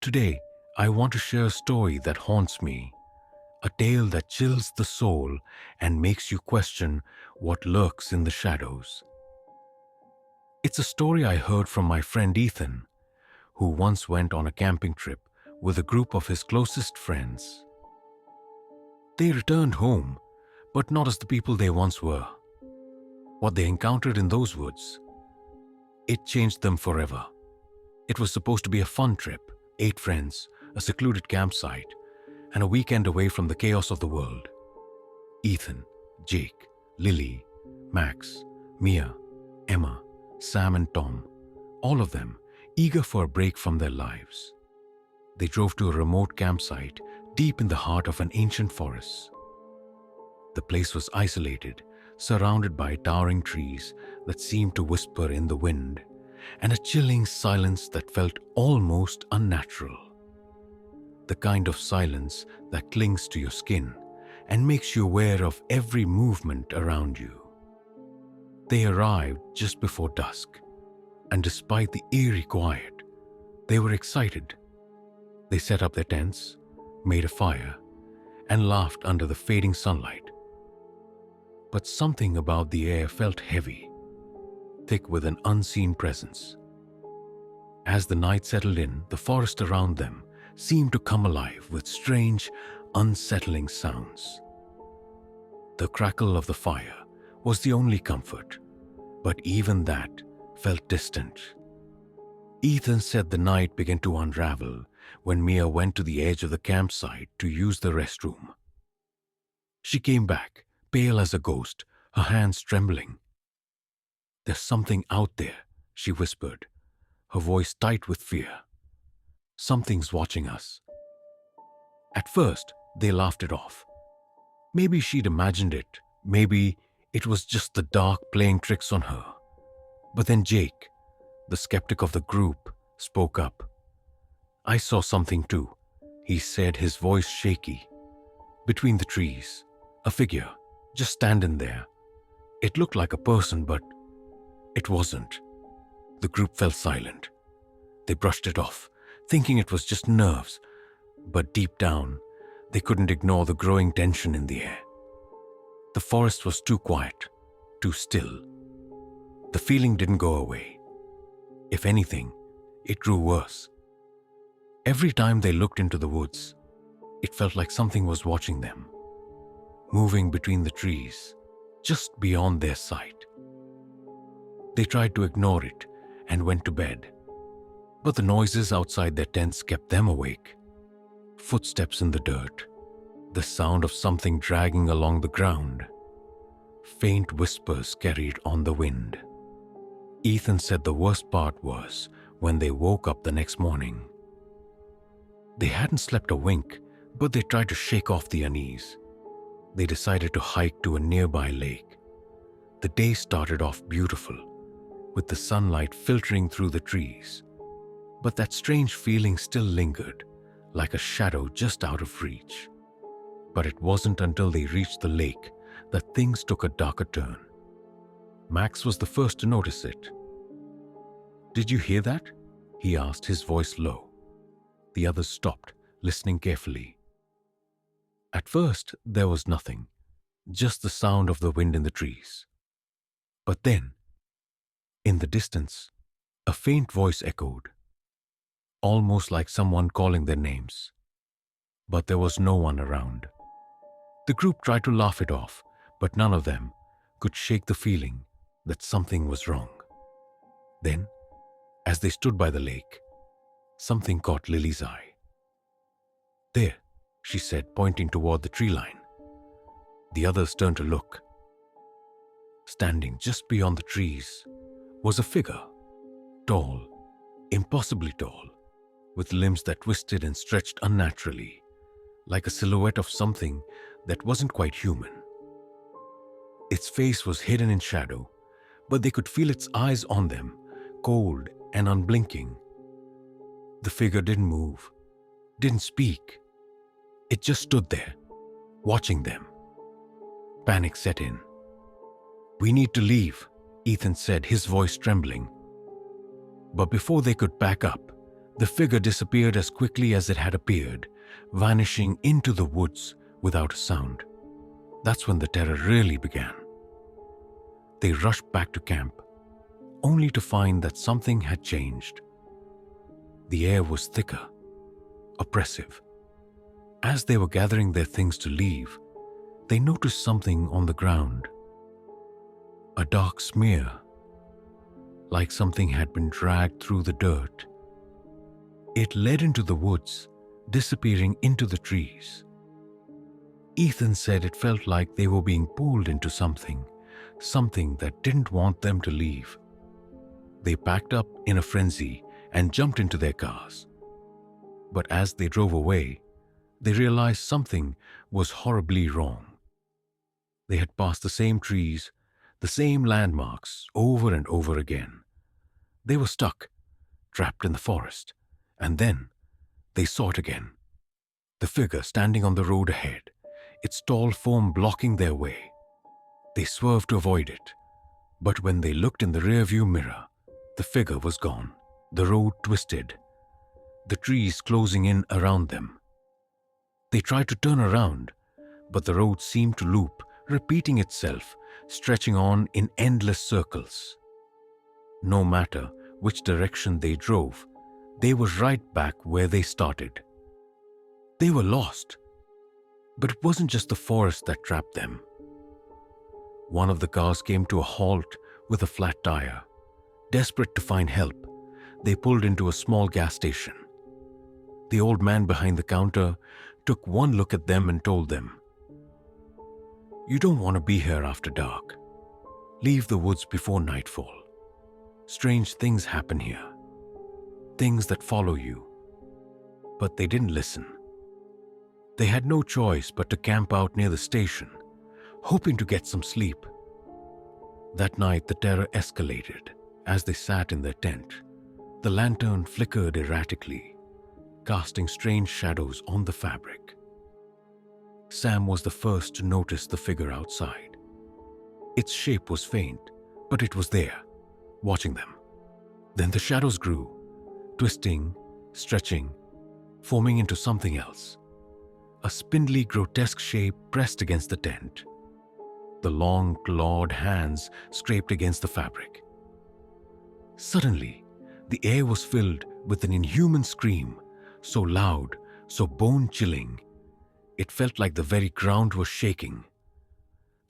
Today, I want to share a story that haunts me, a tale that chills the soul and makes you question what lurks in the shadows. It's a story I heard from my friend Ethan, who once went on a camping trip with a group of his closest friends. They returned home, but not as the people they once were. What they encountered in those woods, it changed them forever. It was supposed to be a fun trip, 8 friends, a secluded campsite, and a weekend away from the chaos of the world. Ethan, Jake, Lily, Max, Mia, Emma, Sam and Tom, all of them eager for a break from their lives. They drove to a remote campsite deep in the heart of an ancient forest. The place was isolated, surrounded by towering trees that seemed to whisper in the wind, and a chilling silence that felt almost unnatural. The kind of silence that clings to your skin and makes you aware of every movement around you. They arrived just before dusk, and despite the eerie quiet, they were excited. They set up their tents, made a fire, and laughed under the fading sunlight. But something about the air felt heavy, thick with an unseen presence. As the night settled in, the forest around them seemed to come alive with strange, unsettling sounds. The crackle of the fire was the only comfort, but even that felt distant. Ethan said the night began to unravel when Mia went to the edge of the campsite to use the restroom. She came back, pale as a ghost, her hands trembling. "There's something out there," she whispered, her voice tight with fear. "Something's watching us." At first, they laughed it off. Maybe she'd imagined it. Maybe it was just the dark playing tricks on her. But then Jake, the skeptic of the group, spoke up. "I saw something too," he said, his voice shaky. "Between the trees, a figure, just standing there. It looked like a person, but it wasn't." The group fell silent. They brushed it off, thinking it was just nerves, but deep down, they couldn't ignore the growing tension in the air. The forest was too quiet, too still. The feeling didn't go away. If anything, it grew worse. Every time they looked into the woods, it felt like something was watching them, moving between the trees, just beyond their sight. They tried to ignore it and went to bed, but the noises outside their tents kept them awake. Footsteps in the dirt, the sound of something dragging along the ground, faint whispers carried on the wind. Ethan said the worst part was when they woke up the next morning. They hadn't slept a wink, but they tried to shake off the unease. They decided to hike to a nearby lake. The day started off beautiful, with the sunlight filtering through the trees. But that strange feeling still lingered, like a shadow just out of reach. But it wasn't until they reached the lake that things took a darker turn. Max was the first to notice it. "Did you hear that?" he asked, his voice low. The others stopped, listening carefully. At first, there was nothing, just the sound of the wind in the trees. But then, in the distance, a faint voice echoed, almost like someone calling their names. But there was no one around. The group tried to laugh it off, but none of them could shake the feeling that something was wrong. Then, as they stood by the lake, something caught Lily's eye. "There," she said, pointing toward the tree line. The others turned to look. Standing just beyond the trees was a figure, tall, impossibly tall, with limbs that twisted and stretched unnaturally, like a silhouette of something that wasn't quite human. Its face was hidden in shadow, but they could feel its eyes on them, cold and unblinking. The figure didn't move, didn't speak. It just stood there, watching them. Panic set in. "We need to leave," Ethan said, his voice trembling. But before they could pack up, The figure disappeared as quickly as it had appeared, vanishing into the woods without a sound. That's when the terror really began. They rushed back to camp, only to find that something had changed. The air was thicker, oppressive. As they were gathering their things to leave, they noticed something on the ground. A dark smear, like something had been dragged through the dirt. It led into the woods, disappearing into the trees. Ethan said it felt like they were being pulled into something that didn't want them to leave. They packed up in a frenzy and jumped into their cars. But as they drove away, they realized something was horribly wrong. They had passed the same trees, the same landmarks over and over again. They were stuck, trapped in the forest, and then they saw it again. The figure standing on the road ahead, its tall form blocking their way. They swerved to avoid it, but when they looked in the rearview mirror, the figure was gone. The road twisted, the trees closing in around them. They tried to turn around, but the road seemed to loop, repeating itself, stretching on in endless circles. No matter which direction they drove, they were right back where they started. They were lost, but it wasn't just the forest that trapped them. One of the cars came to a halt with a flat tire. Desperate to find help, they pulled into a small gas station. The old man behind the counter took one look at them and told them, "You don't want to be here after dark. Leave the woods before nightfall. Strange things happen here. Things that follow you." But they didn't listen. They had no choice but to camp out near the station, hoping to get some sleep. That night the terror escalated. As they sat in their tent, the lantern flickered erratically, casting strange shadows on the fabric. Sam was the first to notice the figure outside. Its shape was faint, but it was there, watching them. Then the shadows grew, twisting, stretching, forming into something else. A spindly, grotesque shape pressed against the tent. The long, clawed hands scraped against the fabric. Suddenly, the air was filled with an inhuman scream, so loud, so bone-chilling. It felt like the very ground was shaking.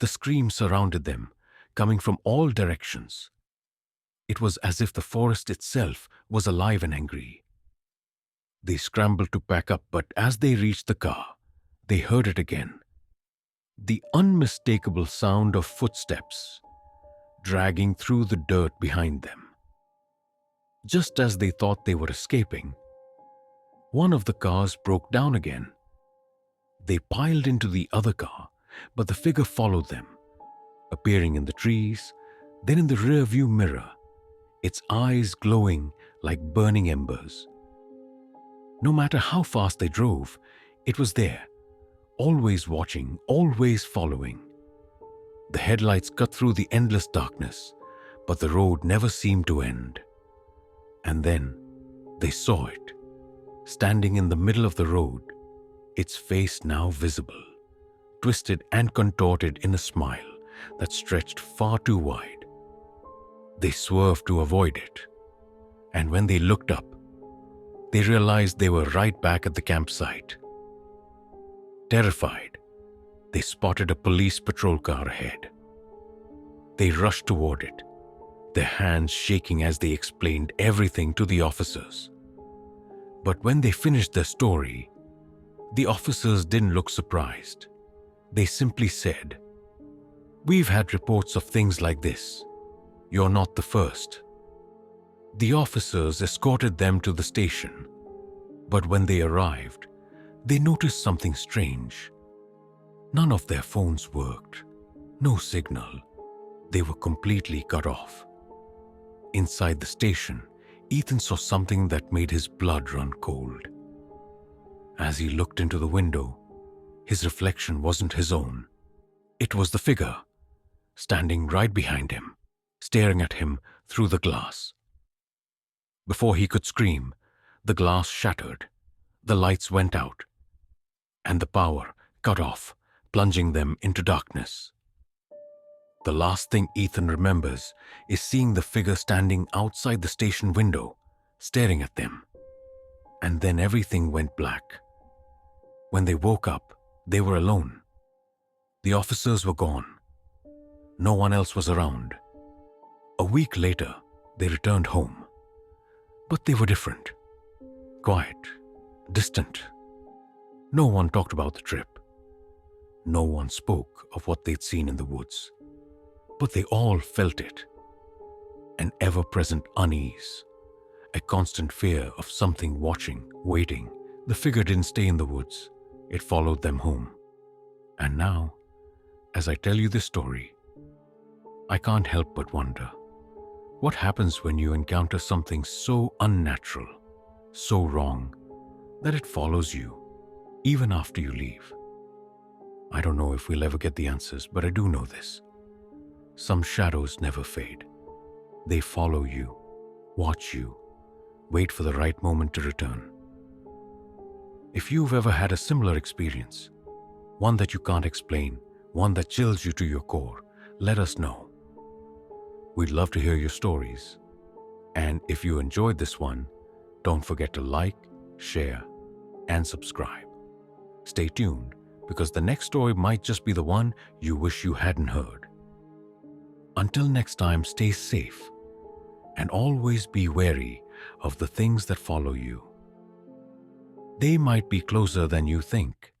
The scream surrounded them, coming from all directions. It was as if the forest itself was alive and angry. They scrambled to pack up, but as they reached the car, they heard it again. The unmistakable sound of footsteps dragging through the dirt behind them. Just as they thought they were escaping, one of the cars broke down again. They piled into the other car, but the figure followed them, appearing in the trees, then in the rearview mirror, its eyes glowing like burning embers. No matter how fast they drove, it was there, always watching, always following. The headlights cut through the endless darkness, but the road never seemed to end. And then they saw it, standing in the middle of the road, its face now visible, twisted and contorted in a smile that stretched far too wide. They swerved to avoid it, and when they looked up, they realized they were right back at the campsite. Terrified, they spotted a police patrol car ahead. They rushed toward it, their hands shaking as they explained everything to the officers. But when they finished their story, the officers didn't look surprised. They simply said, "We've had reports of things like this. You're not the first." The officers escorted them to the station, but when they arrived, they noticed something strange. None of their phones worked. No signal. They were completely cut off. Inside the station, Ethan saw something that made his blood run cold. As he looked into the window, his reflection wasn't his own. It was the figure, standing right behind him, staring at him through the glass. Before he could scream, the glass shattered, the lights went out, and the power cut off, plunging them into darkness. The last thing Ethan remembers is seeing the figure standing outside the station window, staring at them. And then everything went black. When they woke up, they were alone. The officers were gone. No one else was around. A week later, they returned home. But they were different. Quiet, distant. No one talked about the trip. No one spoke of what they'd seen in the woods. But they all felt it. An ever-present unease. A constant fear of something watching, waiting. The figure didn't stay in the woods. It followed them home. And now, as I tell you this story, I can't help but wonder, what happens when you encounter something so unnatural, so wrong, that it follows you, even after you leave? I don't know if we'll ever get the answers, but I do know this. Some shadows never fade. They follow you, watch you, wait for the right moment to return. If you've ever had a similar experience, one that you can't explain, one that chills you to your core, let us know. We'd love to hear your stories. And if you enjoyed this one, don't forget to like, share, and subscribe. Stay tuned, because the next story might just be the one you wish you hadn't heard. Until next time, stay safe and always be wary of the things that follow you. They might be closer than you think.